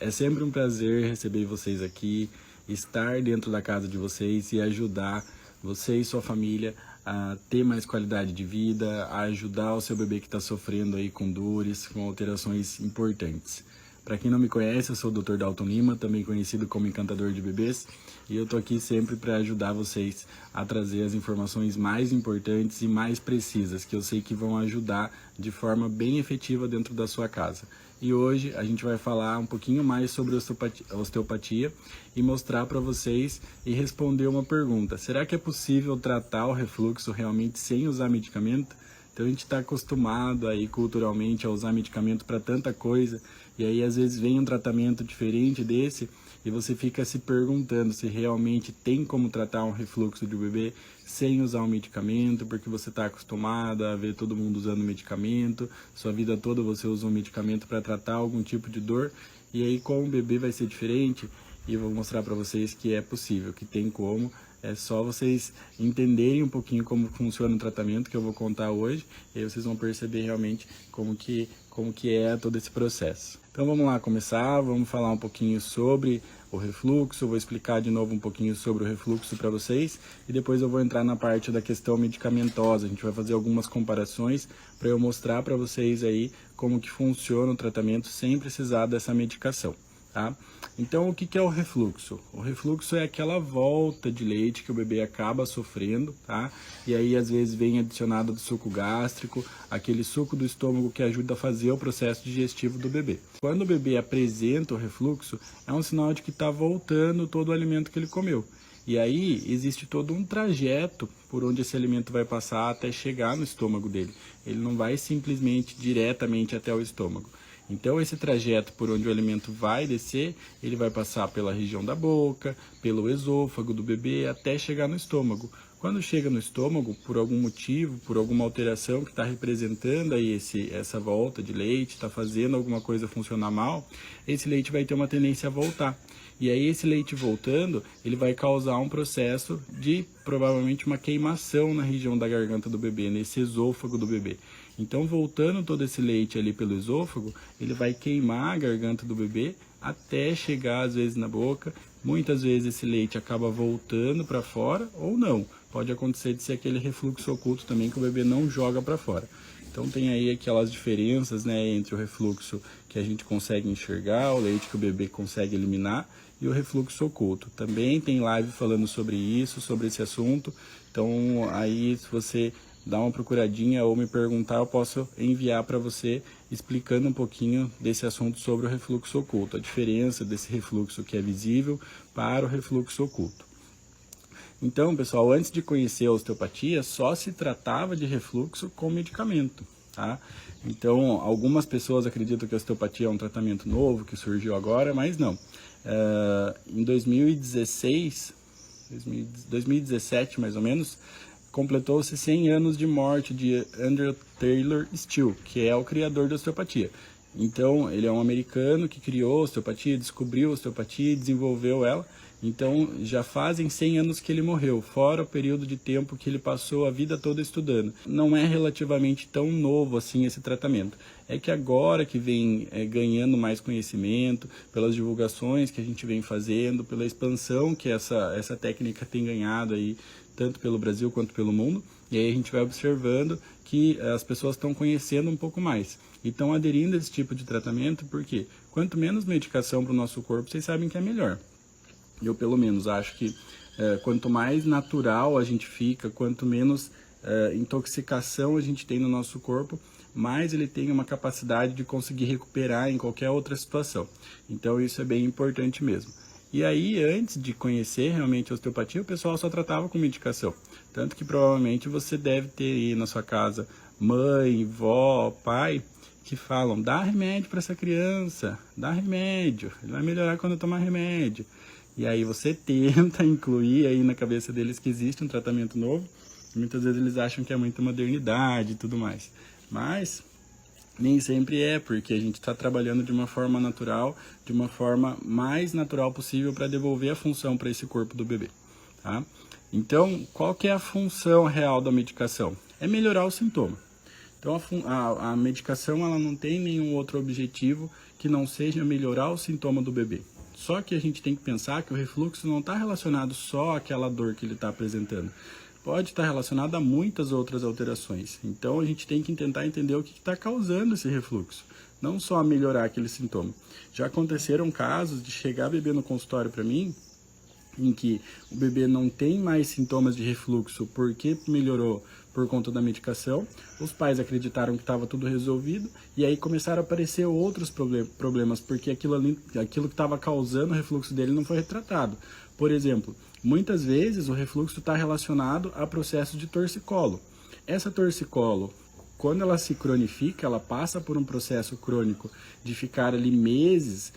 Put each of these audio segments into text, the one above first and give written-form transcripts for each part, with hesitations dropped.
É sempre um prazer receber vocês aqui, estar dentro da casa de vocês e ajudar você e sua família a ter mais qualidade de vida, a ajudar o seu bebê que está sofrendo aí com dores, com alterações importantes. Para quem não me conhece, eu sou o Dr. Dalton Lima, também conhecido como Encantador de Bebês, e eu tô aqui sempre para ajudar vocês a trazer as informações mais importantes e mais precisas, que eu sei que vão ajudar de forma bem efetiva dentro da sua casa. E hoje a gente vai falar um pouquinho mais sobre osteopatia e mostrar para vocês e responder uma pergunta. Será que é possível tratar o refluxo realmente sem usar medicamento? Então a gente está acostumado aí culturalmente a usar medicamento para tanta coisa, e aí às vezes vem um tratamento diferente desse e você fica se perguntando se realmente tem como tratar um refluxo de bebê sem usar um medicamento, porque você está acostumado a ver todo mundo usando medicamento, sua vida toda você usa um medicamento para tratar algum tipo de dor, e aí com o bebê vai ser diferente, e eu vou mostrar para vocês que é possível, que tem como. É só vocês entenderem um pouquinho como funciona o tratamento que eu vou contar hoje, e aí vocês vão perceber realmente como que é todo esse processo. Então vamos lá começar, vamos falar um pouquinho sobre o refluxo, vou explicar de novo um pouquinho sobre o refluxo para vocês, e depois eu vou entrar na parte da questão medicamentosa. A gente vai fazer algumas comparações para eu mostrar para vocês aí como que funciona o tratamento sem precisar dessa medicação. Tá? Então, o que é o refluxo? O refluxo é aquela volta de leite que o bebê acaba sofrendo, tá? E aí às vezes vem adicionado do suco gástrico, aquele suco do estômago que ajuda a fazer o processo digestivo do bebê. Quando o bebê apresenta o refluxo, é um sinal de que está voltando todo o alimento que ele comeu. E aí existe todo um trajeto por onde esse alimento vai passar até chegar no estômago dele. Ele não vai simplesmente diretamente até o estômago. Então esse trajeto por onde o alimento vai descer, ele vai passar pela região da boca, pelo esôfago do bebê até chegar no estômago. Quando chega no estômago, por algum motivo, por alguma alteração que está representando aí essa volta de leite, está fazendo alguma coisa funcionar mal, esse leite vai ter uma tendência a voltar. E aí esse leite voltando, ele vai causar um processo de provavelmente uma queimação na região da garganta do bebê, nesse esôfago do bebê. Então voltando todo esse leite ali pelo esôfago, ele vai queimar a garganta do bebê até chegar às vezes na boca. Muitas vezes esse leite acaba voltando para fora ou não. Pode acontecer de ser aquele refluxo oculto também que o bebê não joga para fora. Então tem aí aquelas diferenças, né, entre o refluxo que a gente consegue enxergar, o leite que o bebê consegue eliminar, e o refluxo oculto. Também tem live falando sobre isso, sobre esse assunto. Então aí se você dá uma procuradinha ou me perguntar, eu posso enviar para você explicando um pouquinho desse assunto sobre o refluxo oculto, a diferença desse refluxo que é visível para o refluxo oculto. Então, pessoal, antes de conhecer a osteopatia, só se tratava de refluxo com medicamento, tá? Então, algumas pessoas acreditam que a osteopatia é um tratamento novo, que surgiu agora, mas não. Em 2017, mais ou menos, completou-se 100 anos de morte de Andrew Taylor Still, que é o criador da osteopatia. Então, ele é um americano que criou a osteopatia, descobriu a osteopatia e desenvolveu ela. Então, já fazem 100 anos que ele morreu, fora o período de tempo que ele passou a vida toda estudando. Não é relativamente tão novo assim esse tratamento. É que agora que vem ganhando mais conhecimento, pelas divulgações que a gente vem fazendo, pela expansão que essa técnica tem ganhado aí, tanto pelo Brasil quanto pelo mundo, e aí a gente vai observando que as pessoas estão conhecendo um pouco mais e estão aderindo a esse tipo de tratamento, porque quanto menos medicação para o nosso corpo, vocês sabem que é melhor. Eu pelo menos acho que quanto mais natural a gente fica, quanto menos intoxicação a gente tem no nosso corpo, mais ele tem uma capacidade de conseguir recuperar em qualquer outra situação. Então isso é bem importante mesmo. E aí, antes de conhecer realmente a osteopatia, o pessoal só tratava com medicação. Tanto que provavelmente você deve ter aí na sua casa mãe, vó, pai, que falam, dá remédio para essa criança, dá remédio, ele vai melhorar quando tomar remédio. E aí você tenta incluir aí na cabeça deles que existe um tratamento novo, e muitas vezes eles acham que é muita modernidade e tudo mais. Mas nem sempre é, porque a gente está trabalhando de uma forma natural, de uma forma mais natural possível para devolver a função para esse corpo do bebê, tá? Então, qual que é a função real da medicação? É melhorar o sintoma. Então a medicação ela não tem nenhum outro objetivo que não seja melhorar o sintoma do bebê. Só que a gente tem que pensar que o refluxo não está relacionado só àquela dor que ele está apresentando. Pode estar relacionado a muitas outras alterações. Então a gente tem que tentar entender o que está causando esse refluxo, não só melhorar aquele sintoma. Já aconteceram casos de chegar bebê no consultório para mim, em que o bebê não tem mais sintomas de refluxo porque melhorou por conta da medicação, os pais acreditaram que estava tudo resolvido e aí começaram a aparecer outros problemas, porque aquilo que estava causando o refluxo dele não foi retratado. Por exemplo, muitas vezes o refluxo está relacionado a processo de torcicolo. Essa torcicolo, quando ela se cronifica, ela passa por um processo crônico de ficar ali meses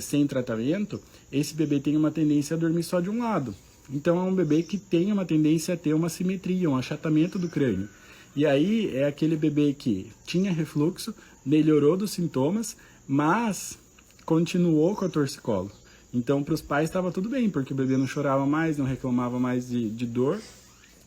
sem tratamento, esse bebê tem uma tendência a dormir só de um lado. Então é um bebê que tem uma tendência a ter uma simetria, um achatamento do crânio. E aí é aquele bebê que tinha refluxo, melhorou dos sintomas, mas continuou com a torcicolo. Então para os pais estava tudo bem, porque o bebê não chorava mais, não reclamava mais de dor,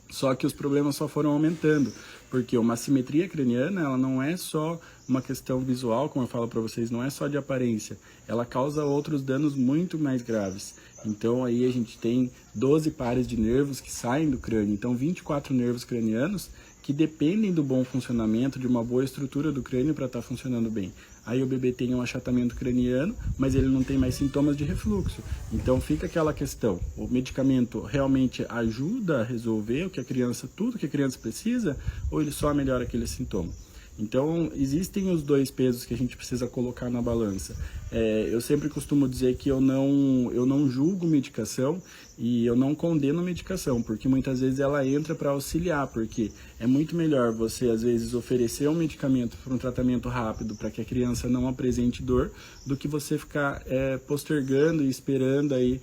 só que os problemas só foram aumentando, porque uma simetria craniana, ela não é só uma questão visual, como eu falo para vocês, não é só de aparência, ela causa outros danos muito mais graves. Então aí a gente tem 12 pares de nervos que saem do crânio, então 24 nervos cranianos que dependem do bom funcionamento, de uma boa estrutura do crânio para estar funcionando bem. Aí o bebê tem um achatamento craniano, mas ele não tem mais sintomas de refluxo. Então fica aquela questão, o medicamento realmente ajuda a resolver tudo que a criança precisa, ou ele só melhora aquele sintoma? Então, existem os dois pesos que a gente precisa colocar na balança. Eu sempre costumo dizer que eu não julgo medicação e eu não condeno medicação, porque muitas vezes ela entra para auxiliar, porque é muito melhor você, às vezes, oferecer um medicamento para um tratamento rápido, para que a criança não apresente dor, do que você ficar postergando e esperando aí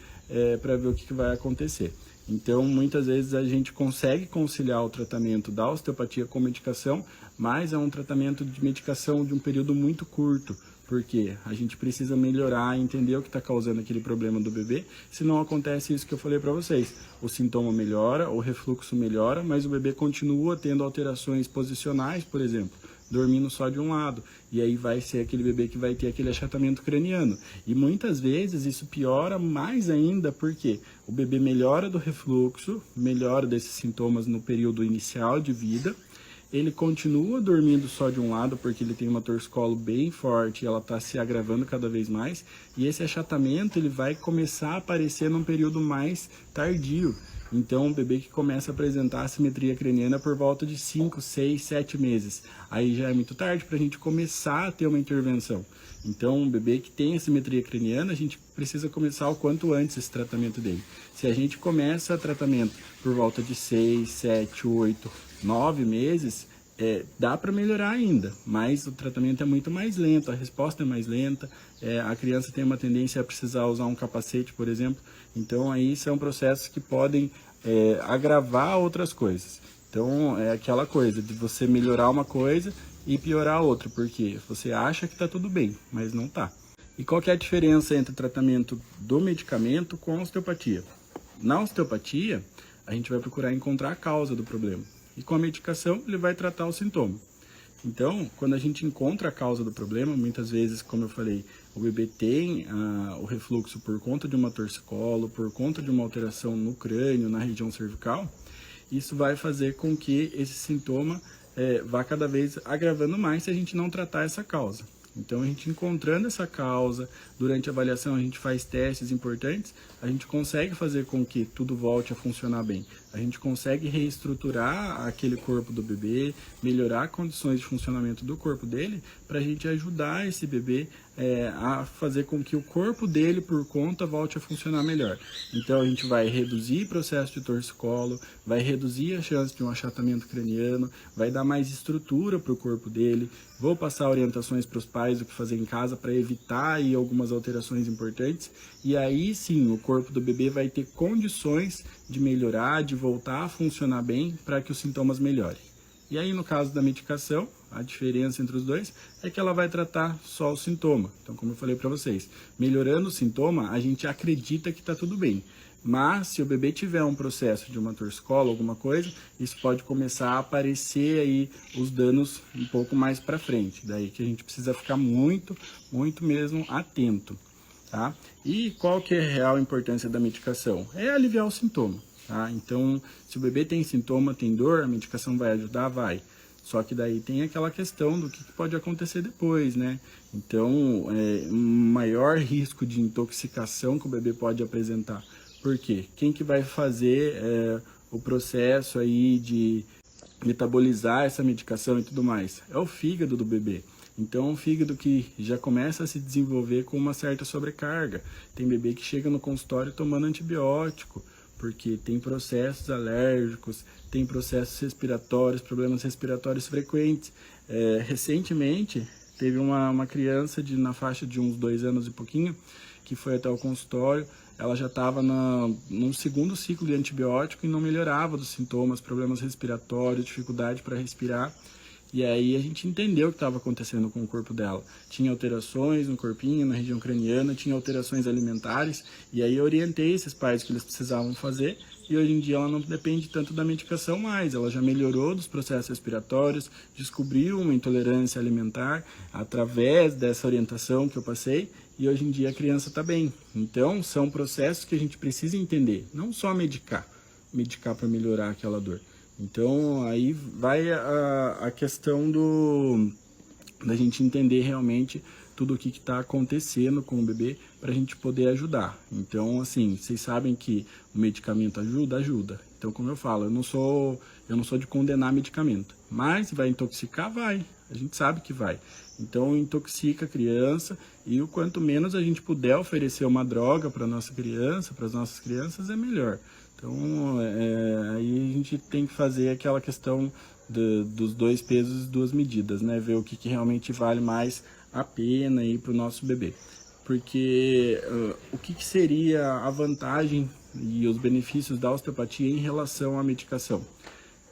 para ver o que vai acontecer. Então, muitas vezes a gente consegue conciliar o tratamento da osteopatia com medicação, mas é um tratamento de medicação de um período muito curto, porque a gente precisa melhorar, entender o que está causando aquele problema do bebê, senão acontece isso que eu falei para vocês. O sintoma melhora, o refluxo melhora, mas o bebê continua tendo alterações posicionais, por exemplo, dormindo só de um lado, e aí vai ser aquele bebê que vai ter aquele achatamento craniano. E muitas vezes isso piora mais ainda, porque o bebê melhora do refluxo, melhora desses sintomas no período inicial de vida, ele continua dormindo só de um lado, porque ele tem uma torcicolo bem forte e ela está se agravando cada vez mais, e esse achatamento ele vai começar a aparecer num período mais tardio. Então, um bebê que começa a apresentar assimetria craniana por volta de 5, 6, 7 meses. Aí já é muito tarde para a gente começar a ter uma intervenção. Então, um bebê que tem assimetria craniana, a gente precisa começar o quanto antes esse tratamento dele. Se a gente começa tratamento por volta de 6, 7, 8, 9 meses, dá para melhorar ainda, mas o tratamento é muito mais lento, a resposta é mais lenta, a criança tem uma tendência a precisar usar um capacete, por exemplo. Então aí são processos que podem agravar outras coisas. Então é aquela coisa de você melhorar uma coisa e piorar a outra, porque você acha que está tudo bem, mas não está. E qual que é a diferença entre o tratamento do medicamento com a osteopatia? Na osteopatia, a gente vai procurar encontrar a causa do problema. E com a medicação, ele vai tratar o sintoma. Então, quando a gente encontra a causa do problema, muitas vezes, como eu falei, o bebê tem o refluxo por conta de uma torcicolo, por conta de uma alteração no crânio, na região cervical, isso vai fazer com que esse sintoma vá cada vez agravando mais se a gente não tratar essa causa. Então, a gente encontrando essa causa, durante a avaliação a gente faz testes importantes, a gente consegue fazer com que tudo volte a funcionar bem. A gente consegue reestruturar aquele corpo do bebê, melhorar condições de funcionamento do corpo dele, para a gente ajudar esse bebê a fazer com que o corpo dele, por conta, volte a funcionar melhor. Então, a gente vai reduzir o processo de torcicolo, vai reduzir a chance de um achatamento craniano, vai dar mais estrutura para o corpo dele. Vou passar orientações para os pais do que fazer em casa para evitar aí algumas alterações importantes. E aí sim, o corpo do bebê vai ter condições de melhorar, de voltar a funcionar bem para que os sintomas melhorem. E aí no caso da medicação, A diferença entre os dois é que ela vai tratar só o sintoma. Então, como eu falei para vocês, melhorando o sintoma, a gente acredita que está tudo bem. Mas, se o bebê tiver um processo de uma torcicola, alguma coisa, isso pode começar a aparecer aí os danos um pouco mais para frente. Daí que a gente precisa ficar muito mesmo atento, tá? E qual que é a real importância da medicação? É aliviar o sintoma, tá? Então, se o bebê tem sintoma, tem dor, a medicação vai ajudar? Vai. Só que daí tem aquela questão do que pode acontecer depois, né? Então, maior risco de intoxicação que o bebê pode apresentar. Por quê? Quem que vai fazer o processo aí de metabolizar essa medicação e tudo mais? É o fígado do bebê. Então, o fígado que já começa a se desenvolver com uma certa sobrecarga. Tem bebê que chega no consultório tomando antibiótico, porque tem processos alérgicos, tem processos respiratórios, problemas respiratórios frequentes. Recentemente, teve uma criança na faixa de uns 2 anos e pouquinho, que foi até o consultório. Ela já estava num segundo ciclo de antibiótico e não melhorava dos sintomas, problemas respiratórios, dificuldade para respirar. E aí a gente entendeu o que estava acontecendo com o corpo dela. Tinha alterações no corpinho, na região craniana, tinha alterações alimentares. E aí eu orientei esses pais que eles precisavam fazer. E hoje em dia ela não depende tanto da medicação mais. Ela já melhorou dos processos respiratórios, descobriu uma intolerância alimentar através dessa orientação que eu passei. E hoje em dia a criança está bem. Então são processos que a gente precisa entender. Não só medicar para melhorar aquela dor. Então, aí vai a questão da gente entender realmente tudo o que está acontecendo com o bebê para a gente poder ajudar. Então, assim, vocês sabem que o medicamento ajuda? Ajuda. Então, como eu falo, eu não sou de condenar medicamento. Mas vai intoxicar? Vai. A gente sabe que vai. Então, intoxica a criança e o quanto menos a gente puder oferecer uma droga para nossa criança, para as nossas crianças, é melhor. Então, aí a gente tem que fazer aquela questão dos 2 pesos e 2 medidas, né? Ver o que realmente vale mais a pena para o nosso bebê. Porque o que seria a vantagem e os benefícios da osteopatia em relação à medicação?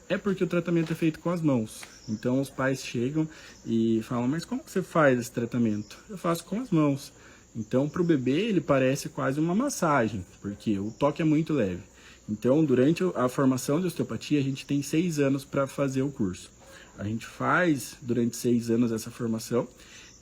É porque o tratamento é feito com as mãos. Então, os pais chegam e falam, mas como que você faz esse tratamento? Eu faço com as mãos. Então, para o bebê, ele parece quase uma massagem, porque o toque é muito leve. Então, durante a formação de osteopatia, a gente tem 6 anos para fazer o curso. A gente faz durante 6 anos essa formação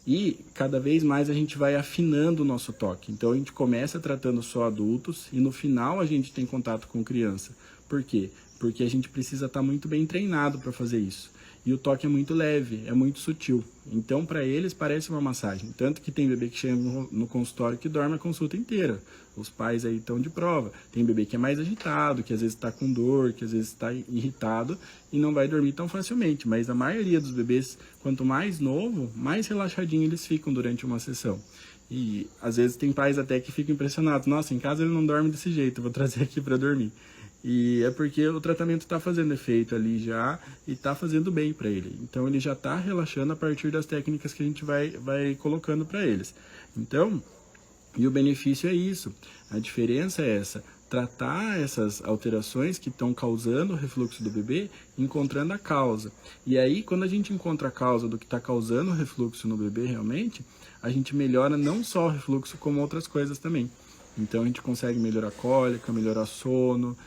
e cada vez mais a gente vai afinando o nosso toque. Então, a gente começa tratando só adultos e no final a gente tem contato com criança. Por quê? Porque a gente precisa estar muito bem treinado para fazer isso. E o toque é muito leve, é muito sutil. Então, para eles, parece uma massagem. Tanto que tem bebê que chega no consultório que dorme a consulta inteira. Os pais aí estão de prova. Tem bebê que é mais agitado, que às vezes está com dor, que às vezes está irritado e não vai dormir tão facilmente. Mas a maioria dos bebês, quanto mais novo, mais relaxadinho eles ficam durante uma sessão. E às vezes tem pais até que ficam impressionados. Nossa, em casa ele não dorme desse jeito, eu vou trazer aqui para dormir. E é porque o tratamento está fazendo efeito ali já e está fazendo bem para ele. Então ele já está relaxando a partir das técnicas que a gente vai colocando para eles. Então, e o benefício é isso. A diferença é essa. Tratar essas alterações que estão causando o refluxo do bebê, encontrando a causa. E aí, quando a gente encontra a causa do que está causando o refluxo no bebê realmente, a gente melhora não só o refluxo, como outras coisas também. Então a gente consegue melhorar a cólica, melhorar sono,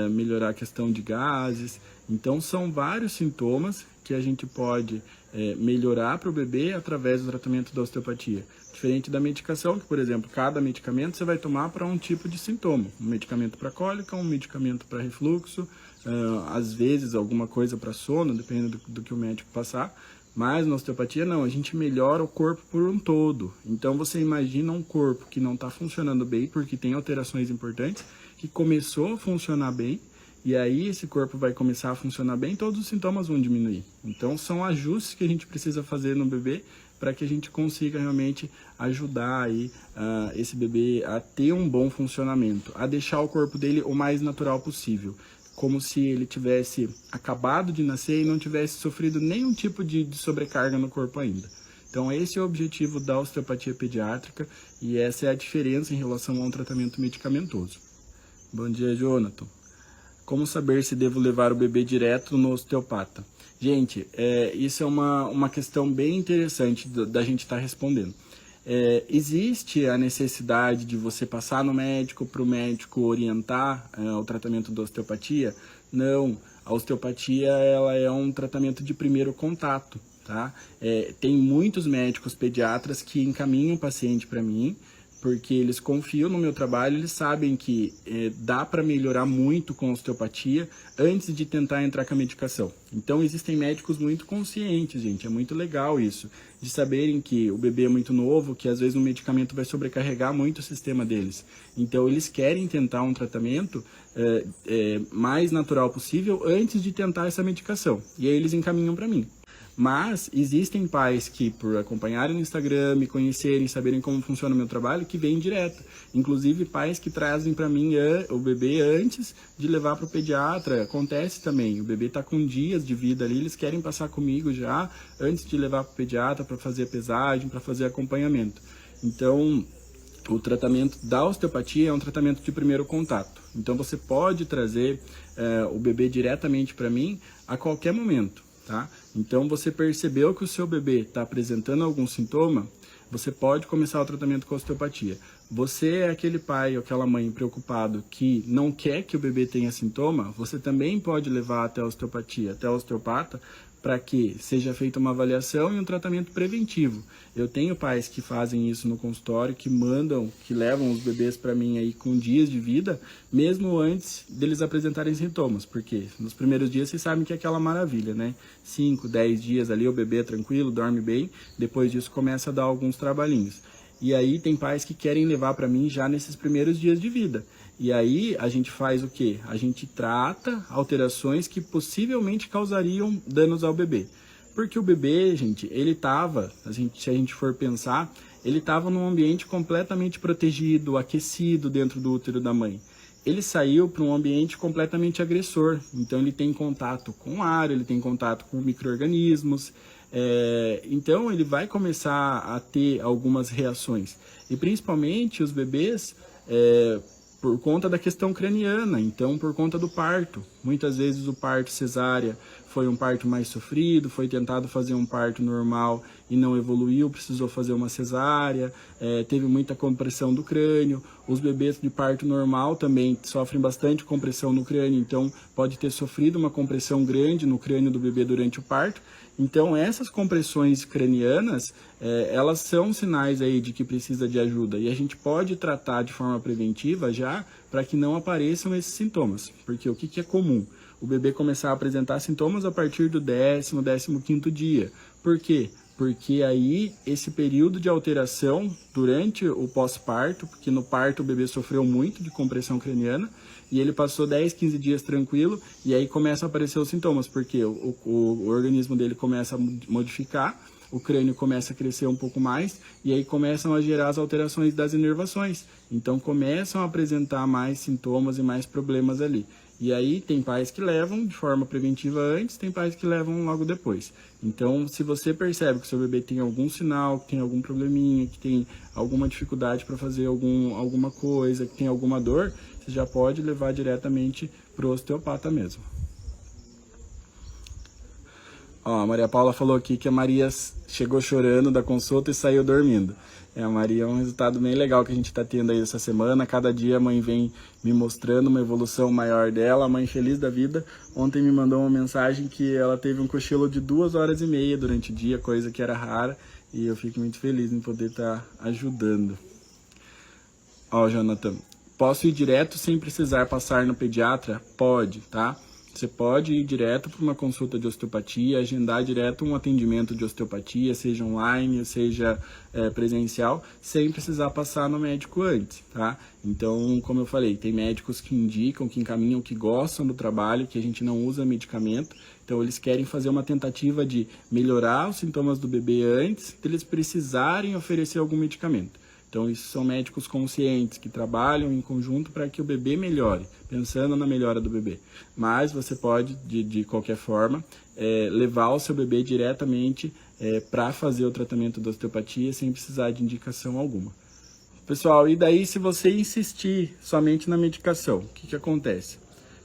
melhorar a questão de gases. Então são vários sintomas que a gente pode melhorar para o bebê através do tratamento da osteopatia. Diferente da medicação, que por exemplo, cada medicamento você vai tomar para um tipo de sintoma. Um medicamento para cólica, um medicamento para refluxo, às vezes alguma coisa para sono, dependendo do que o médico passar. Mas na osteopatia não, a gente melhora o corpo por um todo. Então você imagina um corpo que não está funcionando bem porque tem alterações importantes, que começou a funcionar bem, e aí esse corpo vai começar a funcionar bem, todos os sintomas vão diminuir. Então são ajustes que a gente precisa fazer no bebê para que a gente consiga realmente ajudar aí, esse bebê a ter um bom funcionamento, a deixar o corpo dele o mais natural possível. Como se ele tivesse acabado de nascer e não tivesse sofrido nenhum tipo de sobrecarga no corpo ainda. Então esse é o objetivo da osteopatia pediátrica e essa é a diferença em relação a um tratamento medicamentoso. Bom dia, Jonathan. Como saber se devo levar o bebê direto no osteopata? Gente, isso é uma questão bem interessante da gente estar respondendo. Existe a necessidade de você passar no médico para o médico orientar o tratamento da osteopatia? Não, a osteopatia ela é um tratamento de primeiro contato, tá? Tem muitos médicos pediatras que encaminham o paciente para mim, porque eles confiam no meu trabalho, eles sabem que dá para melhorar muito com a osteopatia antes de tentar entrar com a medicação. Então existem médicos muito conscientes, gente, é muito legal isso, de saberem que o bebê é muito novo, que às vezes o medicamento vai sobrecarregar muito o sistema deles. Então eles querem tentar um tratamento mais natural possível antes de tentar essa medicação. E aí eles encaminham para mim. Mas existem pais que, por acompanharem no Instagram, me conhecerem, saberem como funciona o meu trabalho, que vêm direto. Inclusive pais que trazem para mim o bebê antes de levar para o pediatra. Acontece também, o bebê está com dias de vida ali, eles querem passar comigo já antes de levar para o pediatra para fazer a pesagem, para fazer acompanhamento. Então, o tratamento da osteopatia é um tratamento de primeiro contato. Então você pode trazer o bebê diretamente para mim a qualquer momento. Tá? Então você percebeu que o seu bebê está apresentando algum sintoma, você pode começar o tratamento com osteopatia. Você é aquele pai ou aquela mãe preocupado que não quer que o bebê tenha sintoma, você também pode levar até a osteopatia, até o osteopata, para que seja feita uma avaliação e um tratamento preventivo. Eu tenho pais que fazem isso no consultório, que levam os bebês para mim aí com dias de vida, mesmo antes deles apresentarem sintomas, porque nos primeiros dias vocês sabem que é aquela maravilha, né? 5, 10 dias ali o bebê é tranquilo, dorme bem, depois disso começa a dar alguns trabalhinhos. E aí tem pais que querem levar para mim já nesses primeiros dias de vida. E aí a gente faz o quê? A gente trata alterações que possivelmente causariam danos ao bebê. Porque o bebê, gente, se a gente for pensar, ele estava num ambiente completamente protegido, aquecido dentro do útero da mãe. Ele saiu para um ambiente completamente agressor. Então ele tem contato com ar, ele tem contato com micro-organismos. Então ele vai começar a ter algumas reações. E principalmente os bebês, por conta da questão craniana, então por conta do parto. Muitas vezes o parto cesárea foi um parto mais sofrido, foi tentado fazer um parto normal e não evoluiu, precisou fazer uma cesárea, teve muita compressão do crânio. Os bebês de parto normal também sofrem bastante compressão no crânio, então pode ter sofrido uma compressão grande no crânio do bebê durante o parto. Então essas compressões cranianas, elas são sinais aí de que precisa de ajuda e a gente pode tratar de forma preventiva já para que não apareçam esses sintomas, porque o que é comum? O bebê começar a apresentar sintomas a partir do 10º, 15º dia. Por quê? Porque aí esse período de alteração durante o pós-parto, porque no parto o bebê sofreu muito de compressão craniana, e ele passou 10, 15 dias tranquilo, e aí começam a aparecer os sintomas, porque o organismo dele começa a modificar, o crânio começa a crescer um pouco mais, e aí começam a gerar as alterações das inervações. Então começam a apresentar mais sintomas e mais problemas ali. E aí tem pais que levam de forma preventiva antes, tem pais que levam logo depois. Então, se você percebe que o seu bebê tem algum sinal, que tem algum probleminha, que tem alguma dificuldade para fazer alguma coisa, que tem alguma dor, você já pode levar diretamente para o osteopata mesmo. Ó, a Maria Paula falou aqui que a Maria chegou chorando da consulta e saiu dormindo. A Maria é um resultado bem legal que a gente está tendo aí essa semana. Cada dia a mãe vem me mostrando uma evolução maior dela. A mãe feliz da vida. Ontem me mandou uma mensagem que ela teve um cochilo de 2h30 durante o dia, coisa que era rara. E eu fico muito feliz em poder estar ajudando. Ó, Jonathan, posso ir direto sem precisar passar no pediatra? Pode, tá? Você pode ir direto para uma consulta de osteopatia, agendar direto um atendimento de osteopatia, seja online, seja presencial, sem precisar passar no médico antes, tá? Então, como eu falei, tem médicos que indicam, que encaminham, que gostam do trabalho, que a gente não usa medicamento. Então, eles querem fazer uma tentativa de melhorar os sintomas do bebê antes de eles precisarem oferecer algum medicamento. Então, isso são médicos conscientes que trabalham em conjunto para que o bebê melhore, pensando na melhora do bebê. Mas você pode, de qualquer forma, levar o seu bebê diretamente para fazer o tratamento da osteopatia sem precisar de indicação alguma. Pessoal, e daí se você insistir somente na medicação, o que acontece?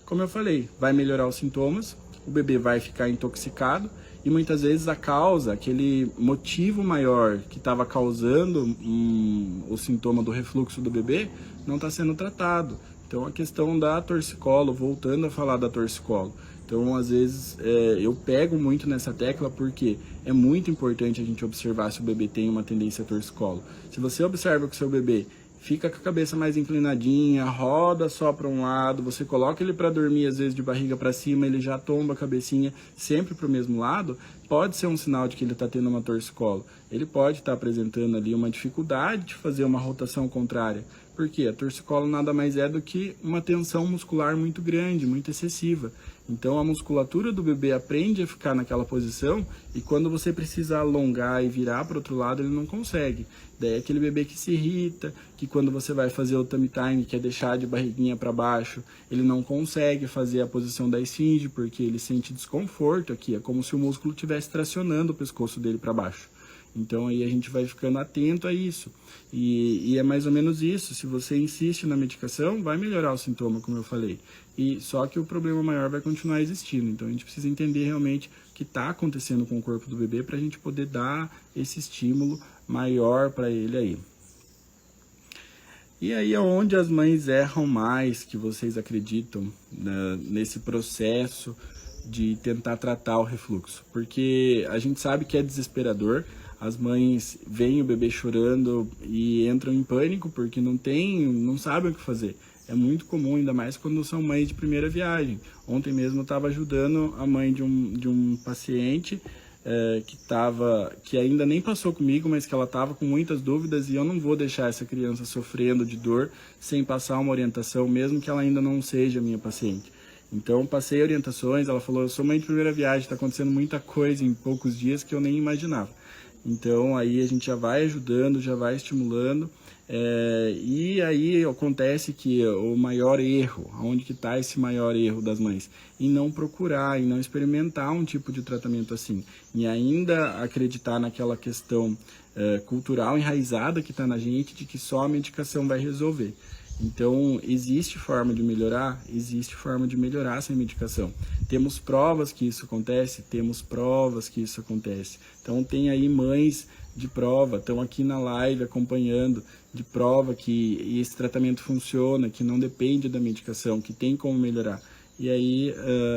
Como eu falei, vai melhorar os sintomas, o bebê vai ficar intoxicado e muitas vezes a causa, aquele motivo maior que estava causando o sintoma do refluxo do bebê, não está sendo tratado. Então a questão da torcicolo, voltando a falar da torcicolo, então às vezes eu pego muito nessa tecla porque é muito importante a gente observar se o bebê tem uma tendência a torcicolo. Se você observa que o seu bebê fica com a cabeça mais inclinadinha, roda só para um lado, você coloca ele para dormir, às vezes de barriga para cima, ele já tomba a cabecinha sempre para o mesmo lado, pode ser um sinal de que ele está tendo uma torcicolo. Ele pode estar apresentando ali uma dificuldade de fazer uma rotação contrária. Porque a torcicolo nada mais é do que uma tensão muscular muito grande, muito excessiva. Então a musculatura do bebê aprende a ficar naquela posição e quando você precisa alongar e virar para o outro lado, ele não consegue. Daí é aquele bebê que se irrita, que quando você vai fazer o tummy time, que é deixar de barriguinha para baixo, ele não consegue fazer a posição da esfinge porque ele sente desconforto aqui. É como se o músculo estivesse tracionando o pescoço dele para baixo. Então aí a gente vai ficando atento a isso. E é mais ou menos isso. Se você insiste na medicação, vai melhorar o sintoma, como eu falei. E só que o problema maior vai continuar existindo. Então a gente precisa entender realmente o que está acontecendo com o corpo do bebê para a gente poder dar esse estímulo maior para ele aí. E aí é onde as mães erram mais, que vocês acreditam, né, nesse processo de tentar tratar o refluxo. Porque a gente sabe que é desesperador. As mães veem o bebê chorando e entram em pânico porque não sabem o que fazer. É muito comum, ainda mais quando são mães de primeira viagem. Ontem mesmo eu estava ajudando a mãe de um paciente que ainda nem passou comigo, mas que ela estava com muitas dúvidas e eu não vou deixar essa criança sofrendo de dor sem passar uma orientação, mesmo que ela ainda não seja minha paciente. Então passei orientações, ela falou, eu sou mãe de primeira viagem, está acontecendo muita coisa em poucos dias que eu nem imaginava. Então aí a gente já vai ajudando, já vai estimulando, e aí acontece que o maior erro, onde que está esse maior erro das mães? Em não procurar, em não experimentar um tipo de tratamento assim, e ainda acreditar naquela questão cultural enraizada que está na gente de que só a medicação vai resolver. Então, existe forma de melhorar? Existe forma de melhorar sem medicação. Temos provas que isso acontece? Temos provas que isso acontece. Então, tem aí mães de prova, estão aqui na live acompanhando, de prova que esse tratamento funciona, que não depende da medicação, que tem como melhorar. E aí,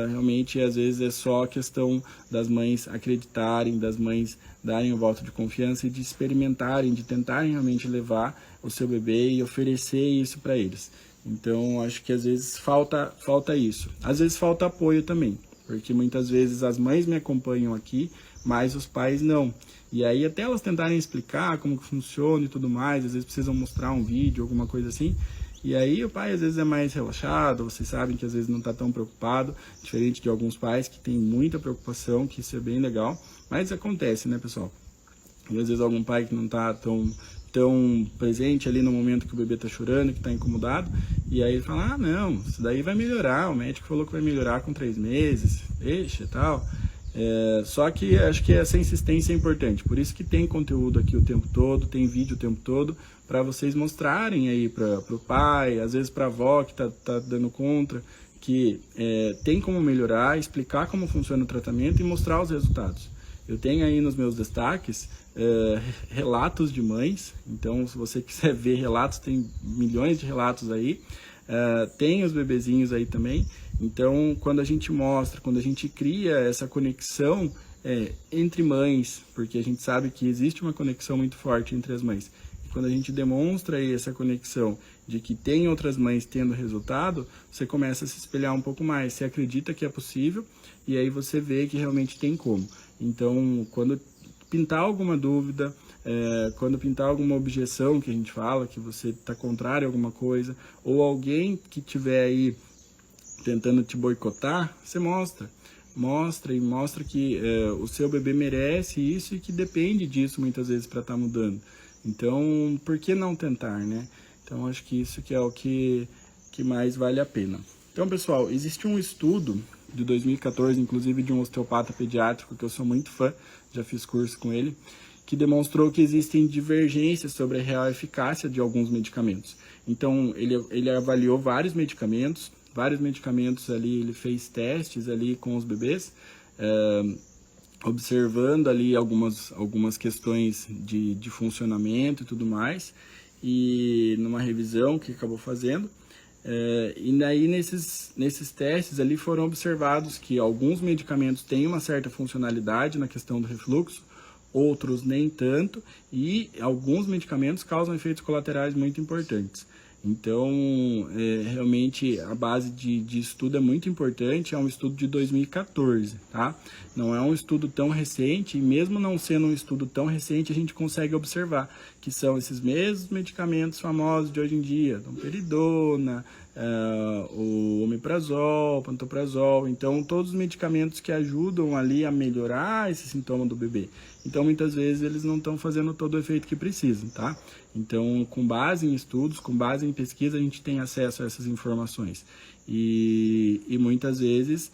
realmente, às vezes é só questão das mães acreditarem, das mães darem o voto de confiança e de experimentarem, de tentarem realmente levar o seu bebê e oferecer isso para eles. Então, acho que às vezes falta isso. Às vezes falta apoio também, porque muitas vezes as mães me acompanham aqui, mas os pais não. E aí, até elas tentarem explicar como que funciona e tudo mais, às vezes precisam mostrar um vídeo, alguma coisa assim. E aí o pai às vezes é mais relaxado, vocês sabem que às vezes não está tão preocupado, diferente de alguns pais que têm muita preocupação, que isso é bem legal, mas acontece, né, pessoal? E às vezes algum pai que não está tão presente ali no momento que o bebê está chorando, que está incomodado, e aí ele fala, não, isso daí vai melhorar, o médico falou que vai melhorar com 3 meses, deixa e tal. Só que acho que essa insistência é importante, por isso que tem conteúdo aqui o tempo todo, tem vídeo o tempo todo, para vocês mostrarem aí para o pai, às vezes para a avó que tá dando contra, que tem como melhorar, explicar como funciona o tratamento e mostrar os resultados. Eu tenho aí nos meus destaques relatos de mães, então se você quiser ver relatos, tem milhões de relatos aí, tem os bebezinhos aí também. Então, quando a gente mostra, quando a gente cria essa conexão entre mães, porque a gente sabe que existe uma conexão muito forte entre as mães, e quando a gente demonstra aí essa conexão de que tem outras mães tendo resultado, você começa a se espelhar um pouco mais, você acredita que é possível, e aí você vê que realmente tem como. Então, quando pintar alguma dúvida, quando pintar alguma objeção que a gente fala, que você está contrário a alguma coisa, ou alguém que tiver aí tentando te boicotar, você mostra que o seu bebê merece isso e que depende disso muitas vezes para estar mudando. Então, por que não tentar, né? Então, acho que isso que é o que mais vale a pena. Então, pessoal, existe um estudo de 2014, inclusive de um osteopata pediátrico, que eu sou muito fã, já fiz curso com ele, que demonstrou que existem divergências sobre a real eficácia de alguns medicamentos. Então, ele avaliou vários medicamentos, vários medicamentos ali, ele fez testes ali com os bebês, observando ali algumas questões de funcionamento e tudo mais, e numa revisão que acabou fazendo. E daí nesses testes ali foram observados que alguns medicamentos têm uma certa funcionalidade na questão do refluxo, outros nem tanto, e alguns medicamentos causam efeitos colaterais muito importantes. Então, realmente, a base de estudo é muito importante, é um estudo de 2014, tá? Não é um estudo tão recente, e mesmo não sendo um estudo tão recente, a gente consegue observar que são esses mesmos medicamentos famosos de hoje em dia, domperidona, o omeprazol, pantoprazol, então todos os medicamentos que ajudam ali a melhorar esse sintoma do bebê. Então, muitas vezes, eles não estão fazendo todo o efeito que precisam, tá? Então, com base em estudos, com base em pesquisa, a gente tem acesso a essas informações. E muitas vezes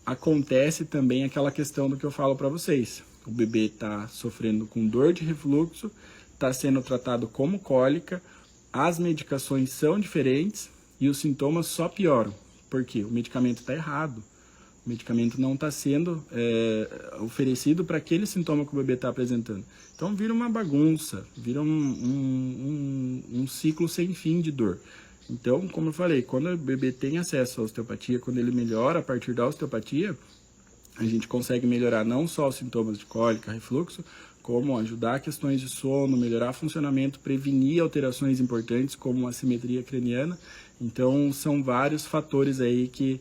acontece também aquela questão do que eu falo para vocês. O bebê está sofrendo com dor de refluxo, está sendo tratado como cólica, as medicações são diferentes e os sintomas só pioram. Por quê? O medicamento está errado. O medicamento não está sendo oferecido para aquele sintoma que o bebê está apresentando. Então vira uma bagunça, vira um ciclo sem fim de dor. Então, como eu falei, quando o bebê tem acesso à osteopatia, quando ele melhora a partir da osteopatia, a gente consegue melhorar não só os sintomas de cólica, refluxo, como ajudar questões de sono, melhorar funcionamento, prevenir alterações importantes como a assimetria craniana. Então, são vários fatores aí que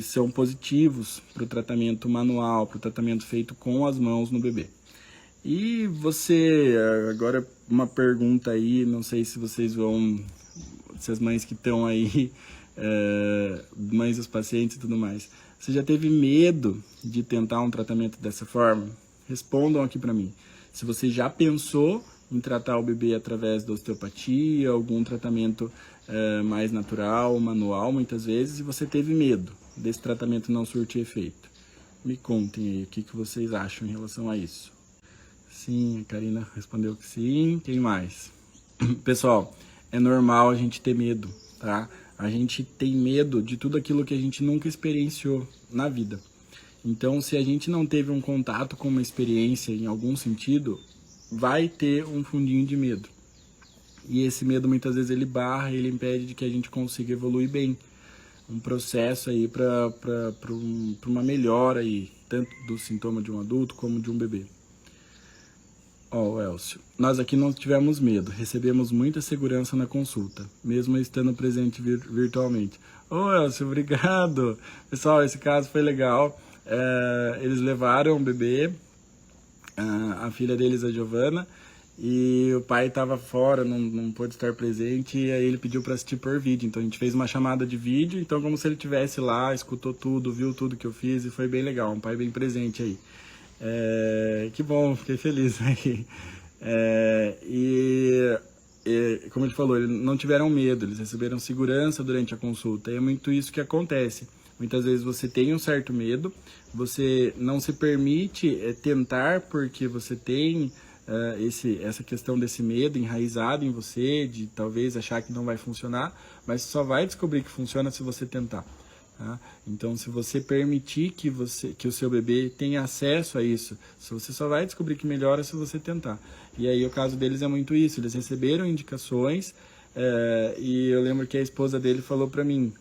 são positivos para o tratamento manual, para o tratamento feito com as mãos no bebê. E você, agora uma pergunta aí, não sei se vocês vão, se as mães que estão aí, mães dos pacientes e tudo mais, você já teve medo de tentar um tratamento dessa forma? Respondam aqui para mim. Se você já pensou em tratar o bebê através da osteopatia, algum tratamento mais natural, manual, muitas vezes, e você teve medo desse tratamento não surtir efeito. Me contem aí o que vocês acham em relação a isso. Sim, a Karina respondeu que sim. Quem mais? Pessoal, é normal a gente ter medo, tá? A gente tem medo de tudo aquilo que a gente nunca experienciou na vida. Então, se a gente não teve um contato com uma experiência em algum sentido, vai ter um fundinho de medo. E esse medo, muitas vezes, ele barra, ele impede de que a gente consiga evoluir bem. Um processo aí para uma melhora aí, tanto do sintoma de um adulto como de um bebê. Ó, Elcio, nós aqui não tivemos medo, recebemos muita segurança na consulta, mesmo estando presente virtualmente. Ô, Elcio, obrigado. Pessoal, esse caso foi legal. Eles levaram o bebê, a filha deles, a Giovana, e o pai estava fora, não pôde estar presente, e aí ele pediu para assistir por vídeo. Então a gente fez uma chamada de vídeo, então como se ele estivesse lá, escutou tudo, viu tudo que eu fiz, e foi bem legal, um pai bem presente aí. Que bom, fiquei feliz aí. Como ele falou, eles não tiveram medo, eles receberam segurança durante a consulta, e é muito isso que acontece. Muitas vezes você tem um certo medo, você não se permite tentar porque você tem essa questão desse medo enraizado em você, de talvez achar que não vai funcionar, mas só vai descobrir que funciona se você tentar. Tá? Então, se você permitir que o seu bebê tenha acesso a isso, você só vai descobrir que melhora se você tentar. E aí o caso deles é muito isso, eles receberam indicações e eu lembro que a esposa dele falou para mim,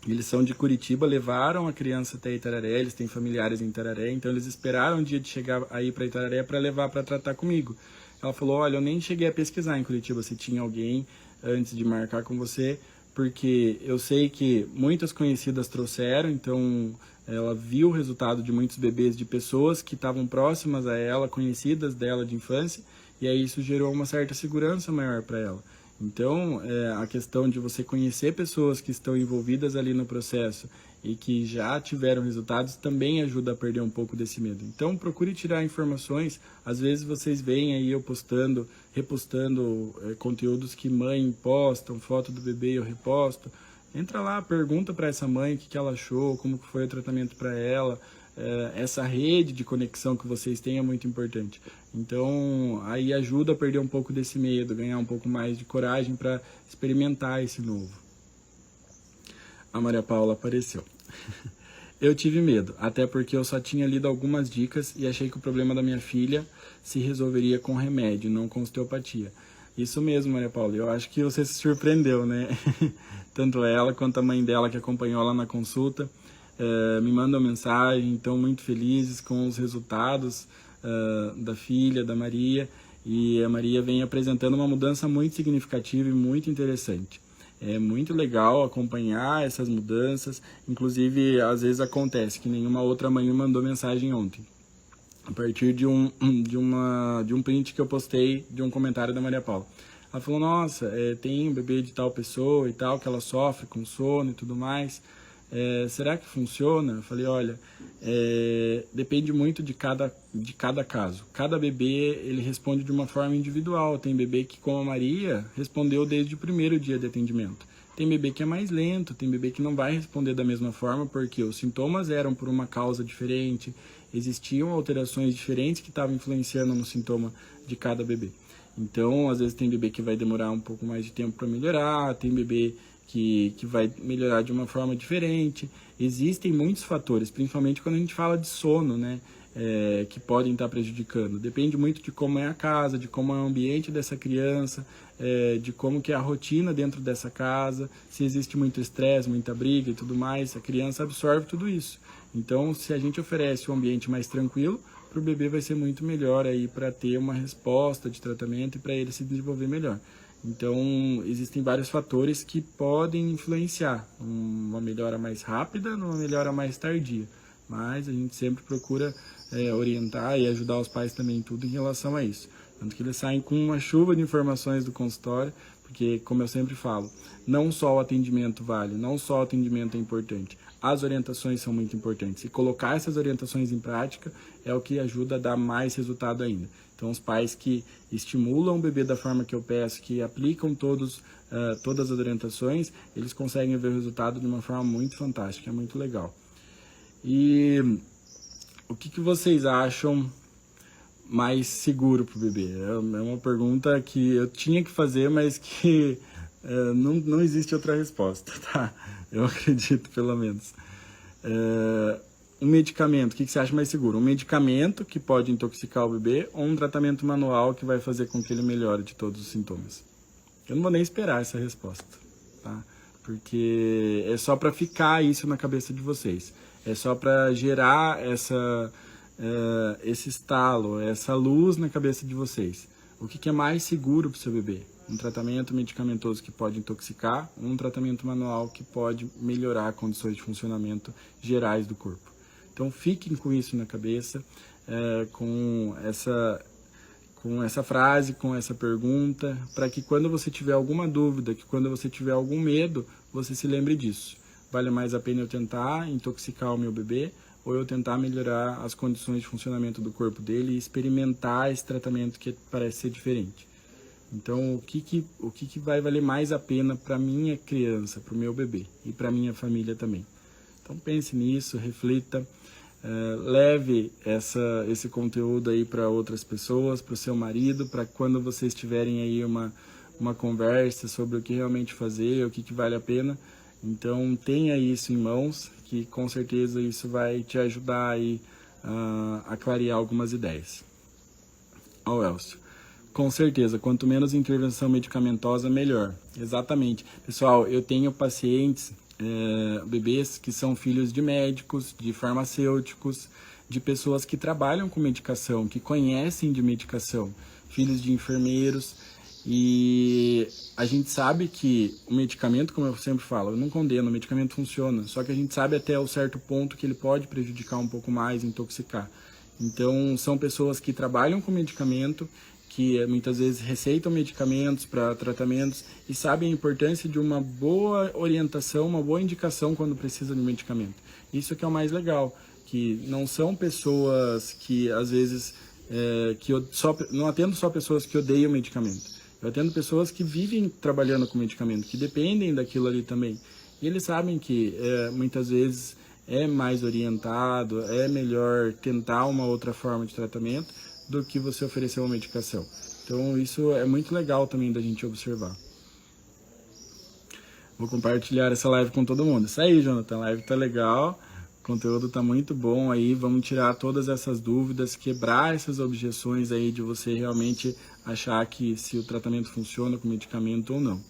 eles são de Curitiba, levaram a criança até Itararé, eles têm familiares em Itararé, então eles esperaram o dia de chegar aí para Itararé para levar para tratar comigo. Ela falou, olha, eu nem cheguei a pesquisar em Curitiba se tinha alguém antes de marcar com você, porque eu sei que muitas conhecidas trouxeram, então ela viu o resultado de muitos bebês de pessoas que estavam próximas a ela, conhecidas dela de infância, e aí isso gerou uma certa segurança maior para ela. Então, a questão de você conhecer pessoas que estão envolvidas ali no processo e que já tiveram resultados também ajuda a perder um pouco desse medo. Então, procure tirar informações. Às vezes vocês veem aí eu repostando conteúdos que mãe postam, foto do bebê eu reposto. Entra lá, pergunta para essa mãe o que ela achou, como foi o tratamento para ela. Essa rede de conexão que vocês têm é muito importante. Então, aí ajuda a perder um pouco desse medo, ganhar um pouco mais de coragem para experimentar esse novo. A Maria Paula apareceu. Eu tive medo, até porque eu só tinha lido algumas dicas e achei que o problema da minha filha se resolveria com remédio, não com osteopatia. Isso mesmo, Maria Paula, eu acho que você se surpreendeu, né? Tanto ela quanto a mãe dela que acompanhou lá na consulta, me mandam mensagem, estão muito felizes com os resultados da filha, da Maria, e a Maria vem apresentando uma mudança muito significativa e muito interessante. É muito legal acompanhar essas mudanças, inclusive às vezes acontece que nenhuma outra mãe me mandou mensagem ontem, a partir de um print que eu postei de um comentário da Maria Paula. Ela falou, nossa, tem um bebê de tal pessoa e tal, que ela sofre com sono e tudo mais, será que funciona? Eu falei, olha, depende muito de cada caso. Cada bebê, ele responde de uma forma individual. Tem bebê que, como a Maria, respondeu desde o primeiro dia de atendimento. Tem bebê que é mais lento, tem bebê que não vai responder da mesma forma, porque os sintomas eram por uma causa diferente, existiam alterações diferentes que estavam influenciando no sintoma de cada bebê. Então, às vezes tem bebê que vai demorar um pouco mais de tempo para melhorar, tem bebê que vai melhorar de uma forma diferente. Existem muitos fatores, principalmente quando a gente fala de sono, né? Que podem estar prejudicando. Depende muito de como é a casa, de como é o ambiente dessa criança, de como que é a rotina dentro dessa casa, se existe muito estresse, muita briga e tudo mais, a criança absorve tudo isso. Então, se a gente oferece um ambiente mais tranquilo, para o bebê vai ser muito melhor aí para ter uma resposta de tratamento e para ele se desenvolver melhor. Então, existem vários fatores que podem influenciar uma melhora mais rápida, uma melhora mais tardia. Mas a gente sempre procura orientar e ajudar os pais também em tudo em relação a isso. Tanto que eles saem com uma chuva de informações do consultório, porque, como eu sempre falo, não só o atendimento vale, não só o atendimento é importante, as orientações são muito importantes. E colocar essas orientações em prática é o que ajuda a dar mais resultado ainda. Então, os pais que estimulam o bebê da forma que eu peço, que aplicam todas as orientações, eles conseguem ver o resultado de uma forma muito fantástica, é muito legal. E o que vocês acham mais seguro para o bebê? É uma pergunta que eu tinha que fazer, mas que não existe outra resposta, tá? Eu acredito, pelo menos. Um medicamento, o que você acha mais seguro? Um medicamento que pode intoxicar o bebê ou um tratamento manual que vai fazer com que ele melhore de todos os sintomas? Eu não vou nem esperar essa resposta, tá? Porque é só para ficar isso na cabeça de vocês. É só para gerar esse estalo, essa luz na cabeça de vocês. O que é mais seguro para o seu bebê? Um tratamento medicamentoso que pode intoxicar, um tratamento manual que pode melhorar condições de funcionamento gerais do corpo. Então fiquem com isso na cabeça, com essa frase, com essa pergunta, para que quando você tiver alguma dúvida, que quando você tiver algum medo, você se lembre disso. Vale mais a pena eu tentar intoxicar o meu bebê ou eu tentar melhorar as condições de funcionamento do corpo dele e experimentar esse tratamento que parece ser diferente. Então, o que vai valer mais a pena para minha criança, para o meu bebê e para minha família também? Então, pense nisso, reflita, leve esse conteúdo aí para outras pessoas, para o seu marido, para quando vocês tiverem aí uma conversa sobre o que realmente fazer, o que vale a pena. Então, tenha isso em mãos, que com certeza isso vai te ajudar aí a clarear algumas ideias. Ó, Elcio. Com certeza, quanto menos intervenção medicamentosa, melhor. Exatamente. Pessoal, eu tenho pacientes, bebês que são filhos de médicos, de farmacêuticos, de pessoas que trabalham com medicação, que conhecem de medicação, filhos de enfermeiros. E a gente sabe que o medicamento, como eu sempre falo, eu não condeno, o medicamento funciona, só que a gente sabe até o certo ponto que ele pode prejudicar um pouco mais, intoxicar. Então, são pessoas que trabalham com medicamento, que muitas vezes receitam medicamentos para tratamentos e sabem a importância de uma boa orientação, uma boa indicação quando precisa de medicamento. Isso que é o mais legal, que não são pessoas que às vezes, não atendo só pessoas que odeiam medicamento. Eu atendo pessoas que vivem trabalhando com medicamento, que dependem daquilo ali também. E eles sabem que muitas vezes é mais orientado, é melhor tentar uma outra forma de tratamento do que você oferecer uma medicação. Então isso é muito legal também da gente observar. vou compartilhar essa live com todo mundo. Isso aí, Jonathan, a live tá legal, o conteúdo tá muito bom aí, vamos tirar todas essas dúvidas, quebrar essas objeções aí de você realmente achar que se o tratamento funciona com medicamento ou não.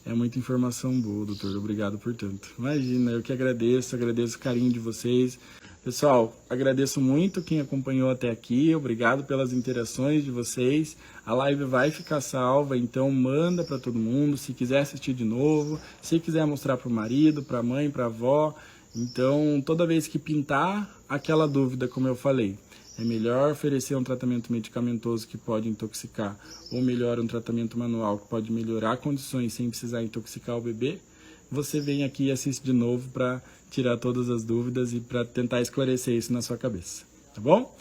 É muita informação boa, doutor. Obrigado por tanto. Imagina, eu que agradeço o carinho de vocês. Pessoal, agradeço muito quem acompanhou até aqui. Obrigado pelas interações de vocês. A live vai ficar salva, então manda para todo mundo. Se quiser assistir de novo, se quiser mostrar para o marido, para a mãe, para a avó. Então, toda vez que pintar aquela dúvida, como eu falei, é melhor oferecer um tratamento medicamentoso que pode intoxicar, ou melhor, um tratamento manual que pode melhorar condições sem precisar intoxicar o bebê. Você vem aqui e assiste de novo para tirar todas as dúvidas e para tentar esclarecer isso na sua cabeça, tá bom?